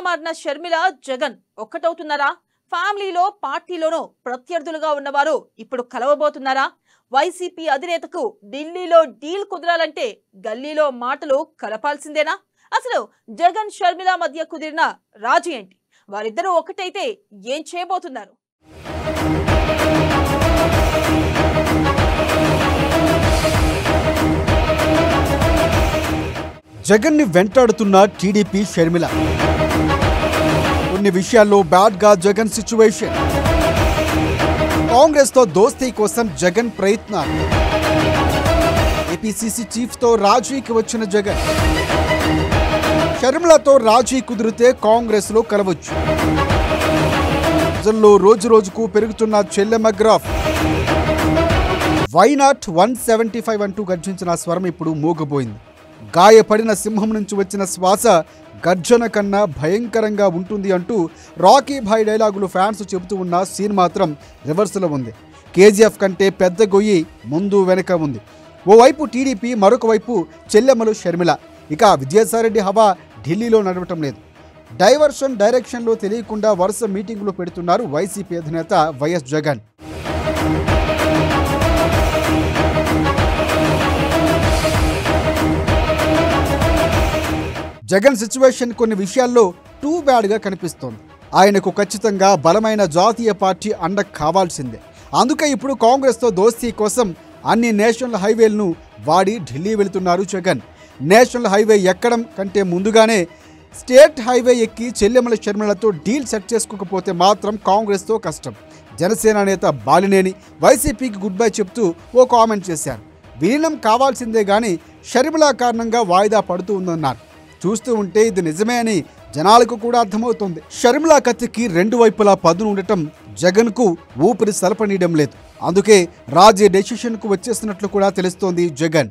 మారిన షర్మిల జగన్ ఒక్కటవుతున్నారా? ఫ్యామిలీలో పార్టీలోనూ ప్రత్యర్థులుగా ఉన్నవారు ఇప్పుడు కలవబోతున్నారా? వైసీపీ అధినేతకు ఢిల్లీలో డీల్ కుదరాలంటే గల్లీలో మాటలు కలపాల్సిందేనా? అసలు జగన్ షర్మిల మధ్య కుదిరిన రాజీ ఏంటి? వారిద్దరూ ఒకటైతే ఏం చేయబోతున్నారు? జగన్ ని వెంటాడుతున్న టీడీపీ షర్మిల. కొన్ని విషయాల్లో బ్యాడ్ గా జగన్ సిచ్యువేషన్. కాంగ్రెస్ తో దోస్తీ కోసం జగన్ ప్రయత్నాలు. ఏపీసీసీ చీఫ్ తో రాజీకి వచ్చిన జగన్. షర్మిలతో రాజీ కుదిరితే కాంగ్రెస్ లో కలవచ్చు. ప్రజల్లో రోజు రోజుకు పెరుగుతున్న చెల్లెమ్మ గ్రాఫ్. వై నాట్ 175 అంటూ గర్జించిన స్వరం ఇప్పుడు మూగబోయింది. గాయపడిన సింహం నుంచి వచ్చిన శ్వాస గర్జన కన్నా భయంకరంగా ఉంటుంది అంటూ రాకీ భాయ్ డైలాగులు ఫ్యాన్స్ చెబుతూ ఉన్న సీన్ మాత్రం రివర్స్లో ఉంది. కేజీఎఫ్ కంటే పెద్ద గొయ్యి ముందు వెనక ఉంది. ఓవైపు టీడీపీ, మరొక వైపు చెల్లెమ్మలు షర్మిల. ఇక విజయసాయిరెడ్డి హవా ఢిల్లీలో నడవటం లేదు. డైరెక్షన్లో తెలియకుండా వరుస మీటింగులు పెడుతున్నారు వైసీపీ అధినేత వైఎస్ జగన్. జగన్ సిచ్యువేషన్ కొన్ని విషయాల్లో టూ బ్యాడ్గా కనిపిస్తోంది. ఆయనకు ఖచ్చితంగా బలమైన జాతీయ పార్టీ అండ కావాల్సిందే. అందుకే ఇప్పుడు కాంగ్రెస్తో దోస్తీ కోసం అన్ని నేషనల్ హైవేలను వాడి ఢిల్లీ వెళుతున్నారు జగన్. నేషనల్ హైవే ఎక్కడం కంటే ముందుగానే స్టేట్ హైవే ఎక్కి చెల్లెమ్మల షర్మిలతో డీల్ సెట్ చేసుకోకపోతే మాత్రం కాంగ్రెస్తో కష్టం. జనసేన నేత బాలినేని వైసీపీకి గుడ్ బై చెప్తూ ఓ కామెంట్ చేశారు. విలీనం కావాల్సిందే కానీ షర్మిల కారణంగా వాయిదా పడుతూ ఉందన్నారు. చూస్తూ ఉంటే ఇది నిజమే అని జనాలకు కూడా అర్థమవుతోంది. షర్మిల కత్తికి రెండు వైపులా పదును ఉండటం జగన్కు ఊపిరి సలపనీయడం లేదు. అందుకే రాజీ డెసిషన్కు వచ్చేసినట్లు కూడా తెలుస్తోంది జగన్.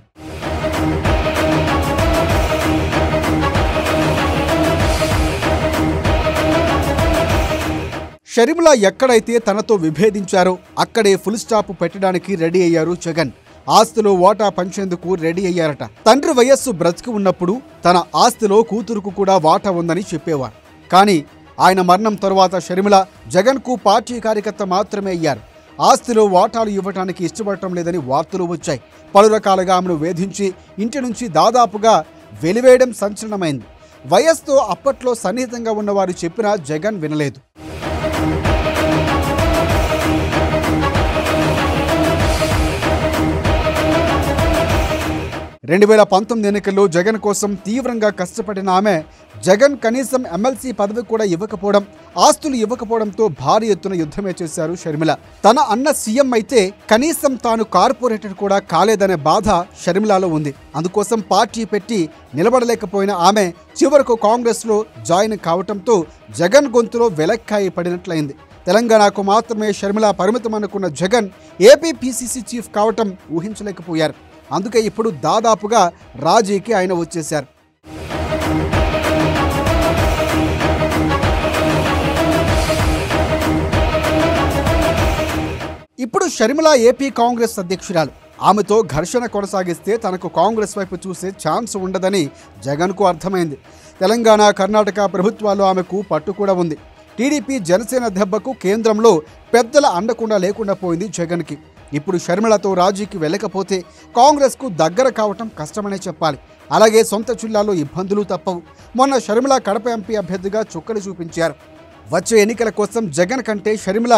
షర్మిల ఎక్కడైతే తనతో విభేదించారో అక్కడే ఫుల్ స్టాప్ పెట్టడానికి రెడీ అయ్యారు జగన్. ఆస్తిలో వాటా పంచేందుకు రెడీ అయ్యారట. తండ్రి వయస్సు బ్రతికి ఉన్నప్పుడు తన ఆస్తిలో కూతురుకు కూడా వాటా ఉందని చెప్పేవారు. కానీ ఆయన మరణం తరువాత షర్మిల జగన్కు పార్టీ కార్యకర్త మాత్రమే అయ్యారు. ఆస్తిలో వాటాలు ఇవ్వడానికి ఇష్టపడటం లేదని వార్తలు వచ్చాయి. పలు రకాలుగా ఆమెను వేధించి ఇంటి నుంచి దాదాపుగా వెలివేయడం సంచలనమైంది. వయస్సుతో అప్పట్లో సన్నిహితంగా ఉన్నవారు చెప్పినా జగన్ వినలేదు. రెండు 2019 ఎన్నికల్లో జగన్ కోసం తీవ్రంగా కష్టపడిన ఆమె జగన్ కనీసం ఎమ్మెల్సీ పదవి కూడా ఇవ్వకపోవడం, ఆస్తులు ఇవ్వకపోవడంతో భారీ ఎత్తున యుద్ధమే చేశారు షర్మిల. తన అన్న సీఎం అయితే కనీసం తాను కార్పొరేటర్ కూడా కాలేదనే బాధ షర్మిలలో ఉంది. అందుకోసం పార్టీ పెట్టి నిలబడలేకపోయిన ఆమె చివరకు కాంగ్రెస్లో జాయిన్ కావడంతో జగన్ గొంతులో వెలక్కాయి పడినట్లయింది. తెలంగాణకు మాత్రమే షర్మిల పరిమితం అనుకున్న జగన్ ఏపీ పీసీసీ చీఫ్ కావటం ఊహించలేకపోయారు. అందుకే ఇప్పుడు దాదాపుగా రాజీకి ఆయన వచ్చేశారు. ఇప్పుడు షర్మిల ఏపీ కాంగ్రెస్ అధ్యక్షురాలు. ఆమెతో ఘర్షణ కొనసాగిస్తే తనకు కాంగ్రెస్ వైపు చూసే ఛాన్స్ ఉండదని జగన్కు అర్థమైంది. తెలంగాణ, కర్ణాటక ప్రభుత్వాల్లో ఆమెకు పట్టు కూడా ఉంది. టీడీపీ, జనసేన దెబ్బకు కేంద్రంలో పెద్దల అండకుండా లేకుండా పోయింది జగన్కి. ఇప్పుడు షర్మిలతో రాజీకి వెళ్ళకపోతే కాంగ్రెస్కు దగ్గర కావటం కష్టమనే చెప్పాలి. అలాగే సొంత జిల్లాలో ఇబ్బందులు తప్పవు. మొన్న షర్మిల కడప ఎంపీ అభ్యర్థిగా చుక్కలు చూపించారు. వచ్చే ఎన్నికల కోసం జగన్ కంటే షర్మిల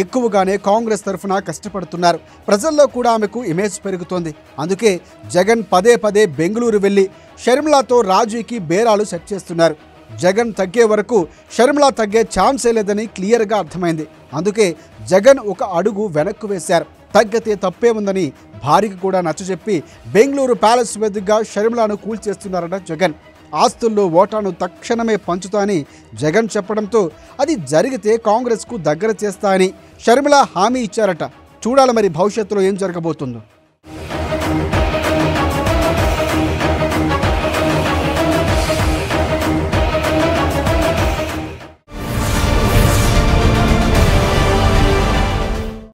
ఎక్కువగానే కాంగ్రెస్ తరఫున కష్టపడుతున్నారు. ప్రజల్లో కూడా ఆమెకు ఇమేజ్ పెరుగుతోంది. అందుకే జగన్ పదే పదే బెంగళూరు వెళ్ళి షర్మిలతో రాజీకి బేరాలు సెట్ చేస్తున్నారు. జగన్ తగ్గే వరకు షర్మిల తగ్గే ఛాన్సే లేదని క్లియర్గా అర్థమైంది. అందుకే జగన్ ఒక అడుగు వెనక్కు వేశారు. తగ్గితే తప్పే ఉందని భార్యకి కూడా నచ్చజెప్పి బెంగళూరు ప్యాలెస్ వేదికగా షర్మిలను కూల్చేస్తున్నారట జగన్. ఆస్తుల్లో ఓటాను తక్షణమే పంచుతా అని జగన్ చెప్పడంతో అది జరిగితే కాంగ్రెస్కు దగ్గర చేస్తా అని షర్మిల హామీ ఇచ్చారట. చూడాలి మరి భవిష్యత్తులో ఏం జరగబోతుందో.